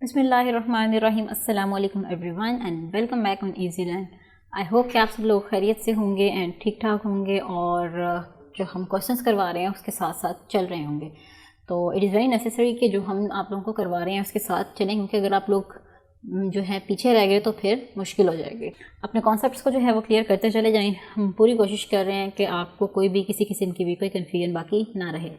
बिस्मिल्लाहिर्रहमानिर्रहीम। अस्सलाम वालेकुम everyone and welcome back on easy learn. I hope कि आप सब लोग खैरियत से होंगे एंड ठीक ठाक होंगे और जो हम क्वेश्चंस करवा रहे हैं उसके साथ साथ चल रहे होंगे। तो इट इज़ वेरी नेसेसरी कि जो हम आप लोगों को करवा रहे हैं उसके साथ चलें, क्योंकि अगर आप लोग जो है पीछे रह गए तो फिर मुश्किल हो जाएगी। अपने कॉन्सेप्ट्स को जो है वो क्लियर करते चले जाएं। हम पूरी कोशिश कर रहे हैं कि आपको कोई भी किसी किस्म की भी कोई कन्फ्यूजन बाकी ना रहे।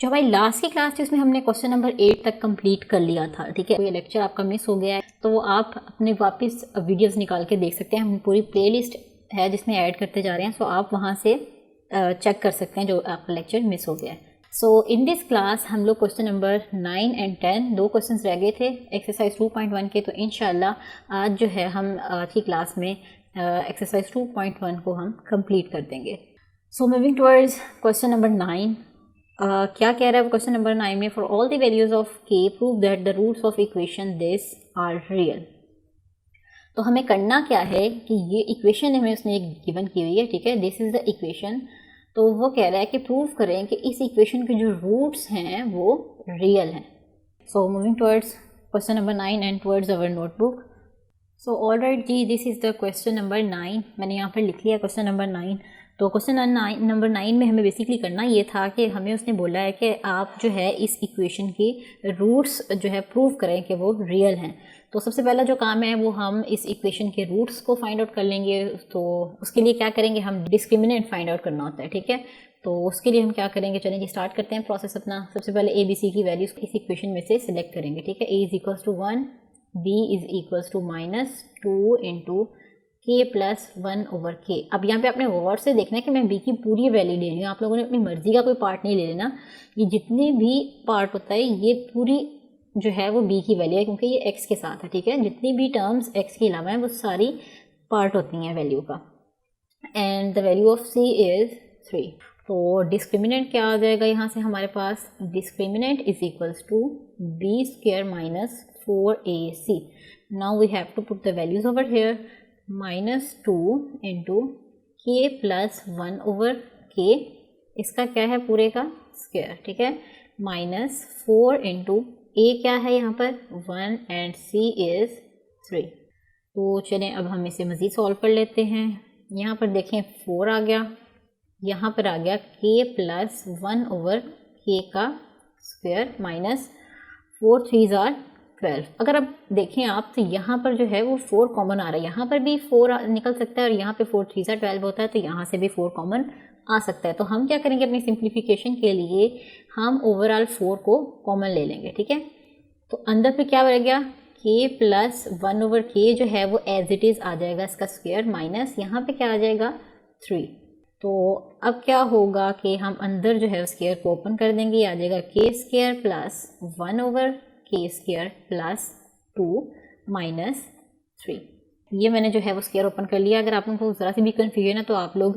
जो हमारी लास्ट की क्लास थी उसमें हमने क्वेश्चन नंबर 8 तक कंप्लीट कर लिया था। ठीक है, कोई लेक्चर आपका मिस हो गया है तो वो आप अपने वापस वीडियोस निकाल के देख सकते हैं। हम पूरी प्लेलिस्ट है जिसमें ऐड करते जा रहे हैं, सो आप वहाँ से चेक कर सकते हैं जो आपका लेक्चर मिस हो गया है। सो इन दिस क्लास हम लोग क्वेश्चन नंबर 9 एंड 10 दो क्वेश्चन रह गए थे एक्सरसाइज 2.1 के। तो इंशाल्लाह आज जो है हम आज की क्लास में एक्सरसाइज 2.1 को हम कंप्लीट कर देंगे। So moving towards question number 9। क्या कह रहा है क्वेश्चन नंबर 9 में? For all the values of K prove that the roots of equation this are real. तो हमें करना क्या है कि ये इक्वेशन हमें उसने एक गिवन की हुई है, ठीक है, दिस इज द इक्वेशन। तो वो कह रहा है कि प्रूव करें कि इस इक्वेशन के जो रूट्स हैं वो रियल हैं। So moving towards question number 9 and towards our notebook. So alright जी, this is the question number 9। मैंने यहाँ पर लिख लिया क्वेश्चन नंबर 9। तो क्वेश्चन नंबर 9 में हमें बेसिकली करना ये था कि हमें उसने बोला है कि आप जो है इस इक्वेशन की रूट्स जो है प्रूव करें कि वो रियल हैं। तो सबसे पहला जो काम है वो हम इस इक्वेशन के रूट्स को फाइंड आउट कर लेंगे। तो उसके लिए क्या करेंगे, हम डिस्क्रिमिनेंट फाइंड आउट करना होता है, ठीक है। तो उसके लिए हम क्या करेंगे, चलेंगे स्टार्ट करते हैं प्रोसेस अपना। सबसे पहले ए बी सी की वैल्यूज इस इक्वेशन में से सिलेक्ट करेंगे, ठीक है। A is equals to 1, B is equals to -2 into K plus 1 over K. अब यहाँ पे आपने गौर से देखना है कि मैं बी की पूरी वैल्यू ले रही हूँ, आप लोगों ने अपनी मर्जी का कोई पार्ट नहीं ले लेना। ये जितने भी पार्ट होता है ये पूरी जो है वो बी की वैल्यू है, क्योंकि ये एक्स के साथ है, ठीक है। जितनी भी टर्म्स एक्स के अलावा है वो सारी पार्ट होती हैं वैल्यू का। And the value of C is 3। तो डिस्क्रिमिनेंट क्या आ जाएगा यहाँ से हमारे पास? Discriminant is equals to B square minus 4ac। Now we have to put the values over here. -2 into K plus 1 over K, इसका क्या है पूरे का स्क्वायर, ठीक है। -4 इंटू ए क्या है यहाँ पर 1 एंड सी इज 3। तो चलें अब हम इसे मज़ीद सॉल्व कर लेते हैं। यहाँ पर देखें 4 आ गया, यहाँ पर आ गया के प्लस 1 ओवर के का स्क्वायर माइनस 4 3 आर 12। अगर अब देखें आप तो यहाँ पर जो है वो 4 कॉमन आ रहा है, यहाँ पर भी 4 निकल सकता है और यहाँ पे 4 3 सा 12 होता है, तो यहाँ से भी 4 कॉमन आ सकता है। तो हम क्या करेंगे, अपनी सिंप्लीफिकेशन के लिए हम ओवरऑल 4 को कॉमन ले लेंगे, ठीक है। तो अंदर पे क्या बन गया, के प्लस 1 ओवर के जो है वो एज इट इज़ आ जाएगा इसका स्क्वायर, माइनस यहाँ पे क्या आ जाएगा 3। तो अब क्या होगा कि हम अंदर जो है स्क्वायर को ओपन कर देंगे, आ जाएगा के स्क्वायर प्लस 1 ओवर के स्क्वायर प्लस 2 माइनस 3। ये मैंने जो है वो स्क्वायर ओपन कर लिया। अगर आप लोगों को ज़रा सी भी कन्फ्यूजन है तो आप लोग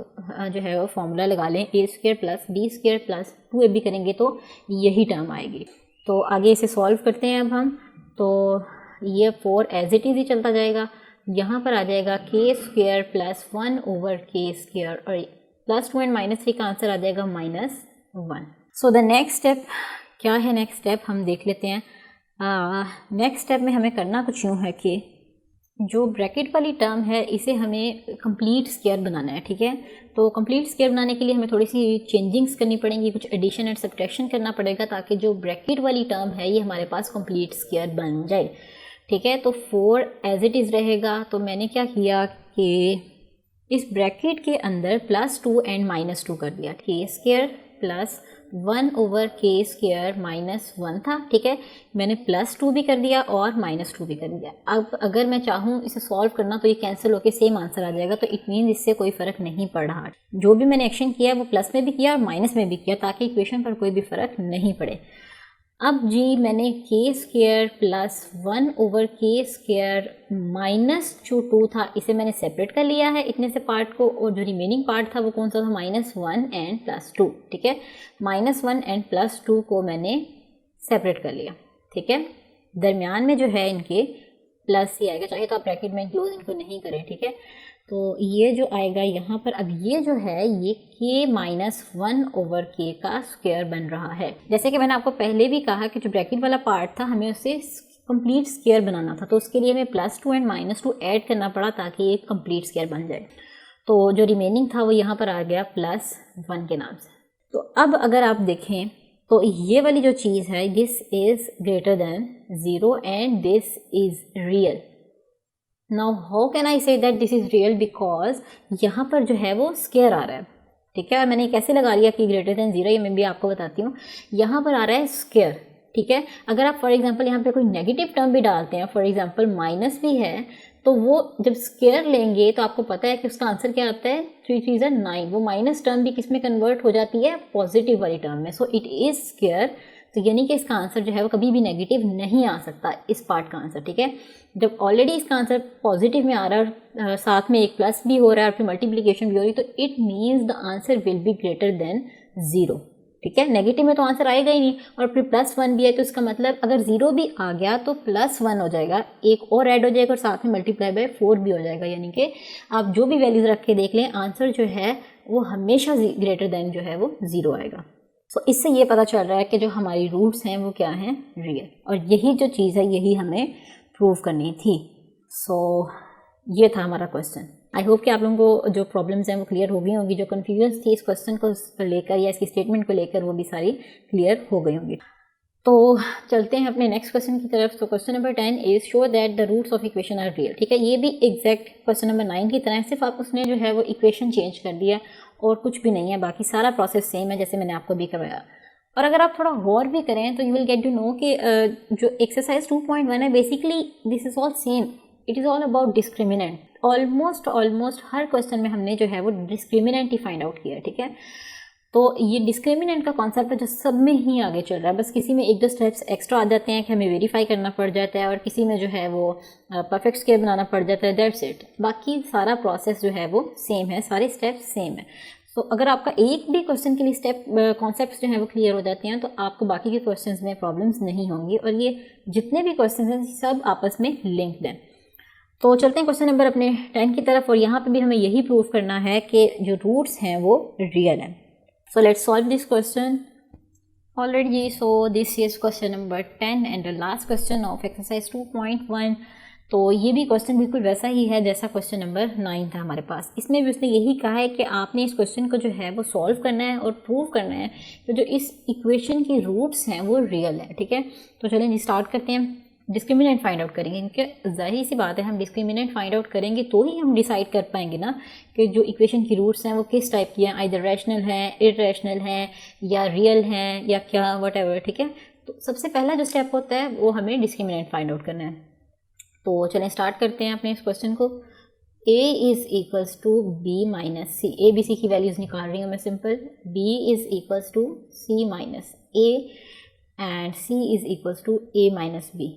जो है वो फॉर्मूला लगा लें, A square plus B square plus 2ab करेंगे तो यही टर्म आएगी। तो आगे इसे सॉल्व करते हैं अब हम। तो ये 4 एज इट इज़ ही चलता जाएगा, यहाँ पर आ जाएगा के स्क्वायर प्लस 1 ओवर के स्क्वायर और +2 एंड -3 का आंसर आ जाएगा -1। सो द नेक्स्ट स्टेप क्या है? नेक्स्ट स्टेप हम देख लेते हैं। नेक्स्ट स्टेप में हमें करना कुछ यूँ है कि जो ब्रैकेट वाली टर्म है इसे हमें कंप्लीट स्क्वायर बनाना है, ठीक है। तो कंप्लीट स्क्वायर बनाने के लिए हमें थोड़ी सी चेंजिंग्स करनी पड़ेंगी, कुछ एडिशन एंड सब्ट्रैक्शन करना पड़ेगा ताकि जो ब्रैकेट वाली टर्म है ये हमारे पास कंप्लीट स्क्वायर बन जाए, ठीक है। तो 4 एज इट इज़ रहेगा। तो मैंने क्या किया कि इस ब्रैकेट के अंदर +2 एंड -2 कर दिया, के स्क्वायर प्लस 1 ओवर के स्क्वायर -1 था, ठीक है। मैंने +2 भी कर दिया और -2 भी कर दिया। अब अगर मैं चाहूँ इसे सॉल्व करना तो ये कैंसिल होकर सेम आंसर आ जाएगा, तो इट मीन इससे कोई फ़र्क नहीं पड़ रहा। जो भी मैंने एक्शन किया वो प्लस में भी किया और माइनस में भी किया ताकि इक्वेशन पर कोई भी फ़र्क नहीं पड़े। अब जी मैंने के स्क्वायर प्लस 1 ओवर के स्क्वायर -2 था, इसे मैंने सेपरेट कर लिया है इतने से पार्ट को, और जो रिमेनिंग पार्ट था वो कौन सा था, -1 एंड +2, ठीक है। -1 एंड +2 को मैंने सेपरेट कर लिया, ठीक है। दरमियान में जो है इनके प्लस ही आएगा, चाहे तो आप ब्रैकेट में क्लोज इनको नहीं करें, ठीक है। तो ये जो आएगा यहाँ पर, अब ये जो है ये k -1 ओवर k का स्क्वायर बन रहा है। जैसे कि मैंने आपको पहले भी कहा कि जो ब्रैकेट वाला पार्ट था हमें उसे कंप्लीट स्क्वायर बनाना था, तो उसके लिए हमें +2 एंड -2 ऐड करना पड़ा ताकि ये कंप्लीट स्क्वायर बन जाए। तो जो रिमेनिंग था वो यहाँ पर आ गया +1 के नाम से। तो अब अगर आप देखें तो ये वाली जो चीज़ है, this is greater than 0 and this is real. Now how can I say that this is real, because यहाँ पर जो है वो स्क्वायर आ रहा है, ठीक है। और मैंने कैसे लगा लिया कि ग्रेटर देन 0, ये मैं भी आपको बताती हूँ। यहाँ पर आ रहा है स्क्वायर, ठीक है। अगर आप फॉर एग्जांपल यहाँ पे कोई नेगेटिव टर्म भी डालते हैं, फॉर एग्जांपल माइनस भी है, तो वो जब स्क्वायर लेंगे तो आपको पता है कि उसका आंसर क्या आता है, 3 3 9। वो माइनस टर्म भी किस में कन्वर्ट हो जाती है, पॉजिटिव वाली टर्म में। सो इट इज़ स्क्वायर, तो यानी कि इसका आंसर जो है वो कभी भी नेगेटिव नहीं आ सकता, इस पार्ट का आंसर, ठीक है। जब ऑलरेडी इसका आंसर पॉजिटिव में आ रहा है और साथ में एक प्लस भी हो रहा है और फिर मल्टीप्लिकेशन भी हो रही है, तो it means the answer will be greater than 0, ठीक है। नेगेटिव में तो आंसर आएगा ही नहीं, और फिर +1 भी है, तो इसका मतलब अगर 0 भी आ गया तो +1 हो जाएगा, एक और ऐड हो जाएगा और साथ में मल्टीप्लाई बाय 4 भी हो जाएगा। यानी कि आप जो भी वैल्यूज रख के देख लें, आंसर जो है वो हमेशा ग्रेटर देन जो है वो 0 आएगा। सो इससे ये पता चल रहा है कि जो हमारी रूट्स हैं वो क्या हैं, रियल। और यही जो चीज़ है यही हमें प्रूव करनी थी। सो ये था हमारा क्वेश्चन। आई होप कि आप लोगों को जो प्रॉब्लम्स हैं वो क्लियर हो गई होंगी, जो कन्फ्यूजन थी इस क्वेश्चन को लेकर या इसकी स्टेटमेंट को लेकर वो भी सारी क्लियर हो गई होंगी। तो चलते हैं अपने नेक्स्ट क्वेश्चन की तरफ। तो question number 10 is show that the roots of equation are real, ठीक है। ये भी एग्जैक्ट क्वेश्चन नंबर 9 की तरह है, सिर्फ आप उसने जो है वो इक्वेशन चेंज कर दिया और कुछ भी नहीं है, बाकी सारा प्रोसेस सेम है जैसे मैंने आपको भी करवाया। और अगर आप थोड़ा गौर भी करें तो you will get to know कि जो एक्सरसाइज 2.1 है, basically this is all same, it is all about discriminant. Almost हर क्वेश्चन में हमने जो है वो डिस्क्रिमिनेंट ही फाइंड आउट किया है, ठीक है। तो ये डिस्क्रिमिनेंट का कॉन्सेप्ट है जो सब में ही आगे चल रहा है, बस किसी में एक दो स्टेप्स एक्स्ट्रा आ जाते हैं कि हमें वेरीफाई करना पड़ जाता है, और किसी में जो है वो परफेक्ट स्क्वायर बनाना पड़ जाता है, दैट्स इट। बाकी सारा प्रोसेस जो है वो सेम है, सारे स्टेप्स सेम है। तो अगर आपका एक भी क्वेश्चन के लिए स्टेप कॉन्सेप्ट्स जो है वो क्लियर हो जाते हैं तो आपको बाकी के क्वेश्चंस में प्रॉब्लम्स नहीं होंगी, और ये जितने भी क्वेश्चंस हैं सब आपस में लिंक्ड हैं। तो चलते हैं क्वेश्चन नंबर अपने 10 की तरफ, और यहाँ पे भी हमें यही प्रूव करना है कि जो रूट्स हैं वो रियल हैं। So let's solve this question already. So this is question number 10 and the last question of exercise 2.1। तो ये भी क्वेश्चन बिल्कुल वैसा ही है जैसा क्वेश्चन नंबर 9 था हमारे पास। इसमें भी उसने यही कहा है कि आपने इस क्वेश्चन को जो है वो सॉल्व करना है और प्रूव करना है कि जो इस इक्वेशन की रूट्स हैं वो रियल है, ठीक है। तो चलें स्टार्ट करते हैं। डिस्क्रिमिनेंट फाइंड आउट करेंगे, क्योंकि जाहिर सी बात है हम डिस्क्रिमिनेंट फाइंड आउट करेंगे तो ही हम डिसाइड कर पाएंगे ना कि जो इक्वेशन की रूट्स हैं वो किस टाइप की हैं, आइदर रैशनल हैं, इररेशनल हैं, या रियल हैं, या क्या व्हाटएवर, ठीक है। तो सबसे पहला जो स्टेप होता है वो हमें डिस्क्रिमिनेंट फाइंड आउट करना है। तो चलें स्टार्ट करते हैं अपने इस क्वेश्चन को। a is equals to B minus C, A B C की वैल्यूज़ निकाल रही हूँ मैं simple. b is equals to c minus a and c is equals to a minus b।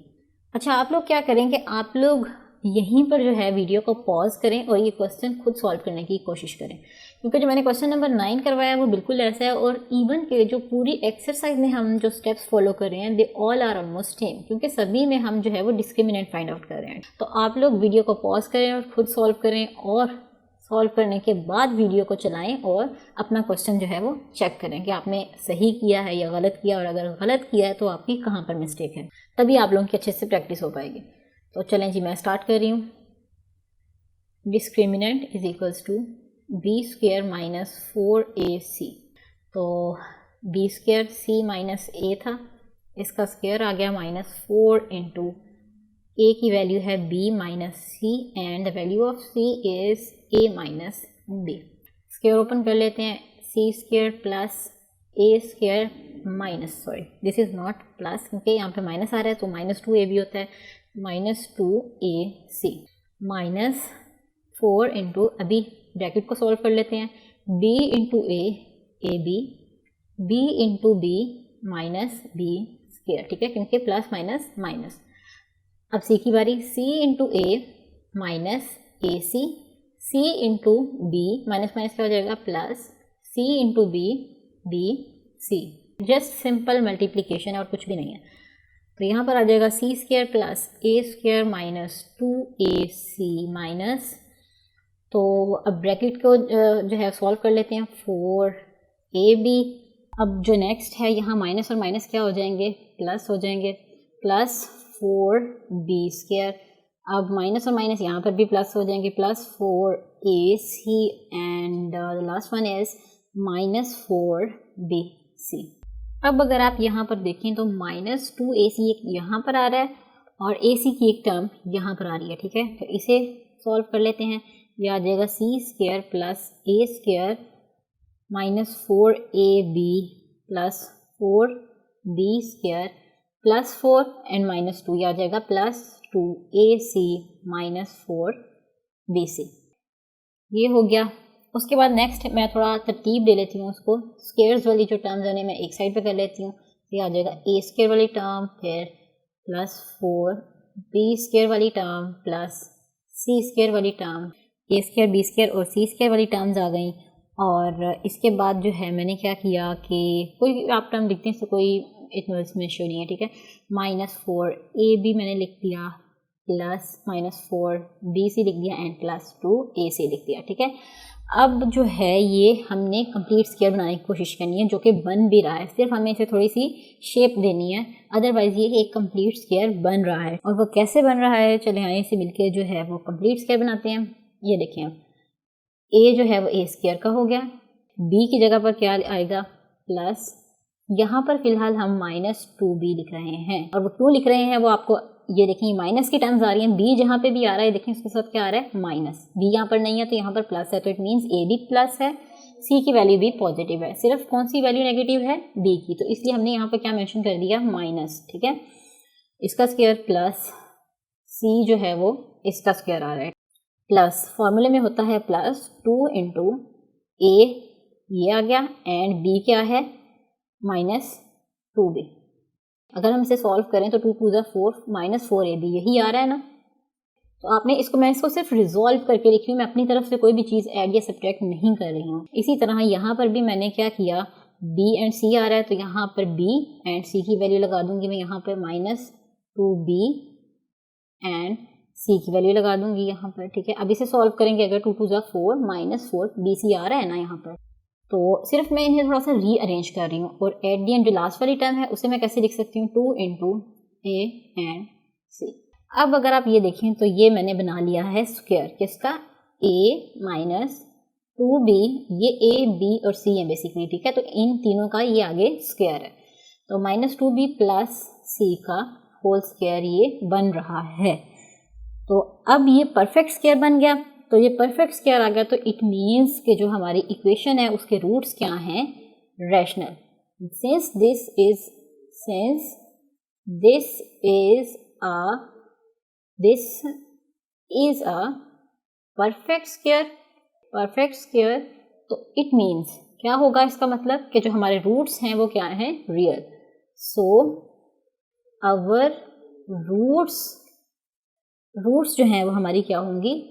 अच्छा, आप लोग क्या करें कि आप लोग यहीं पर जो है वीडियो को पॉज करें और ये क्वेश्चन खुद सॉल्व करने की कोशिश करें, क्योंकि जो मैंने क्वेश्चन नंबर 9 करवाया वो बिल्कुल ऐसा है, और इवन के जो पूरी एक्सरसाइज में हम जो स्टेप्स फॉलो कर रहे हैं they all are almost same, क्योंकि सभी में हम जो है वो डिस्क्रिमिनेंट फाइंड आउट कर रहे हैं। तो आप लोग वीडियो को पॉज करें और खुद सॉल्व करें, और सॉल्व करने के बाद वीडियो को चलाएं और अपना क्वेश्चन जो है वो चेक करें कि आपने सही किया है या गलत किया, और अगर गलत किया है तो आपकी कहाँ पर मिस्टेक है, तभी आप लोगों की अच्छे से प्रैक्टिस हो पाएगी। तो चलें जी, मैं स्टार्ट कर रही हूँ। Discriminant is equals to B square minus 4ac। तो B square C minus A था, इसका स्क्वायर आ गया -4 इंटू ए की वैल्यू है b minus C and the value of c is a minus b। Square open कर लेते हैं, c square plus a square minus, sorry this is not plus क्योंकि यहाँ पे माइनस आ रहा है, तो -2a भी होता है, -2ac माइनस 4 इंटू, अभी ब्रैकेट को सॉल्व कर लेते हैं, b into a b, b into b minus b square, ठीक है, क्योंकि प्लस माइनस माइनस। अब c की बारी, c into a minus A C, c into b, minus minus क्या हो जाएगा plus, c into b b c। Just simple multiplication और कुछ भी नहीं है। तो यहाँ पर आ जाएगा सी स्क्वायर प्लस ए स्क्वायर माइनस 2ac माइनस, तो अब ब्रैकेट को जो है सॉल्व कर लेते हैं, 4ab। अब जो नेक्स्ट है यहाँ माइनस और माइनस क्या हो जाएंगे, प्लस हो जाएंगे, प्लस 4b²। अब माइनस और माइनस यहाँ पर भी प्लस हो जाएंगे, +4ac and the last one is -4bc। अब अगर आप यहाँ पर देखें तो -2ac एक यहाँ पर आ रहा है और ac की एक टर्म यहाँ पर आ रही है, ठीक है। तो इसे सॉल्व कर लेते हैं। ये आ जाएगा c² + a² -4ab + 4b² +4 and -2, ये आ जाएगा +2ac - 4bc। ये हो गया। उसके बाद नेक्स्ट मैं थोड़ा तरतीब दे लेती हूँ उसको। स्क्वायर्स वाली जो टर्म्स हैं मैं एक साइड पे कर लेती हूँ। ये आ जाएगा a² वाली टर्म, फिर +4b² वाली टर्म प्लस c² वाली टर्म, a², b² और c² वाली टर्म्स आ गई। और इसके बाद जो है मैंने क्या किया कि कोई आप टर्म लिखते हैं तो कोई इतना इसमें इशू नहीं है, ठीक है। -4ab मैंने लिख दिया प्लस -4bc लिख दिया एंड +2ac लिख दिया, ठीक है। अब जो है ये हमने कंप्लीट स्क्वायर बनाने की कोशिश करनी है, जो कि बन भी रहा है, सिर्फ हमें इसे थोड़ी सी शेप देनी है, अदरवाइज ये एक कंप्लीट स्क्वायर बन रहा है। और वो कैसे बन रहा है, चले आइए से मिलके जो है वो कंप्लीट स्क्वायर बनाते हैं। ये देखिए a जो है वो a² का हो गया, b की जगह पर क्या आएगा प्लस, यहाँ पर फिलहाल हम -2b लिख रहे हैं और वो क्यों लिख रहे हैं वो आपको ये देखिए माइनस की टर्म्स आ रही हैं। b जहाँ पे भी आ रहा है देखिए उसके साथ क्या आ रहा है माइनस, b यहाँ पर नहीं है तो यहाँ पर प्लस है, तो इट मीन्स a भी प्लस है, c की वैल्यू भी पॉजिटिव है। सिर्फ कौन सी वैल्यू नेगेटिव है, b की, तो इसलिए हमने यहाँ पर क्या मेंशन कर दिया माइनस, ठीक है। इसका स्क्वायर प्लस c जो है वो इसका स्क्वायर आ रहा है, प्लस फॉर्मूले में होता है +2 × a ये आ गया एंड b क्या है -2b। अगर हम इसे सॉल्व करें तो 2 × 2 = 4 -4ab यही आ रहा है ना। तो आपने मैं इसको सिर्फ रिजॉल्व करके लिख रही हूँ, मैं अपनी तरफ से कोई भी चीज़ ऐड या सब्ट्रैक्ट नहीं कर रही हूँ। इसी तरह यहाँ पर भी मैंने क्या किया, b एंड c आ रहा है तो यहाँ पर b एंड c की वैल्यू लगा दूंगी मैं, यहाँ पर -2b एंड c की वैल्यू लगा दूंगी यहाँ पर, ठीक है। अब इसे सॉल्व करेंगे, अगर 2 × 2 = 4 -4bc आ रहा है ना यहाँ पर, तो सिर्फ मैं इन्हें थोड़ा सा रीअरेंज कर रही हूँ। और एट दी एंड जो लास्ट वाली टर्म है उसे मैं कैसे लिख सकती हूँ, 2 × a एंड c। अब अगर आप ये देखें तो ये मैंने बना लिया है स्क्वायर किसका, a - 2b, ये a b और c है बेसिकली, ठीक है। तो इन तीनों का ये आगे स्क्वायर है, तो -2b + c का होल स्क्वायर ये बन रहा है। तो अब ये परफेक्ट स्क्वायर बन गया, तो ये परफेक्ट स्क्वायर आ गया, तो इट मीन्स कि जो हमारी इक्वेशन है उसके रूट्स क्या हैं, rational. Since this is a perfect square, तो इट मीन्स क्या होगा, इसका मतलब कि जो हमारे रूट्स हैं वो क्या हैं, रियल। सो आवर रूट्स जो हैं वो हमारी क्या होंगी,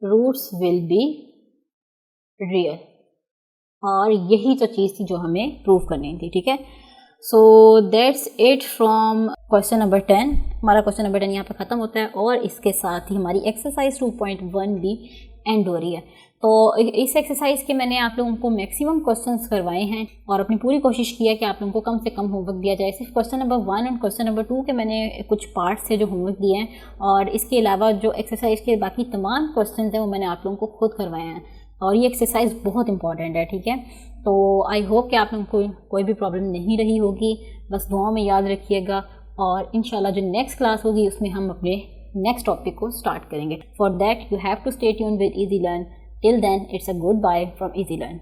रूट्स विल बी रियल। और यही तो चीज़ थी जो हमें प्रूव करनी थी, ठीक है। So that's it from question number 10। हमारा क्वेश्चन नंबर 10 यहाँ पर ख़त्म होता है और इसके साथ ही हमारी एक्सरसाइज 2.1 भी एंड हो रही है। तो इस एक्सरसाइज के मैंने आप लोगों को मैक्सिमम क्वेश्चंस करवाए हैं और अपनी पूरी कोशिश की है कि आप लोगों को कम से कम होमवर्क दिया जाए। सिर्फ क्वेश्चन नंबर 1 और क्वेश्चन नंबर 2 के मैंने कुछ पार्ट्स थे जो होमवर्क दिए हैं, और इसके अलावा जो एक्सरसाइज के बाकी तमाम क्वेश्चन हैं वो मैंने आप लोगों को खुद करवाए हैं। और ये एक्सरसाइज बहुत इंपॉर्टेंट है, ठीक है। तो आई होप कि आप लोगों को कोई भी प्रॉब्लम नहीं रही होगी, बस दुआओं में याद रखिएगा। और इंशाल्लाह जो नेक्स्ट क्लास होगी उसमें हम अपने नेक्स्ट टॉपिक को स्टार्ट करेंगे। For that you have to stay tuned with Easy Learn. Till then, it's a goodbye from Easy Learn.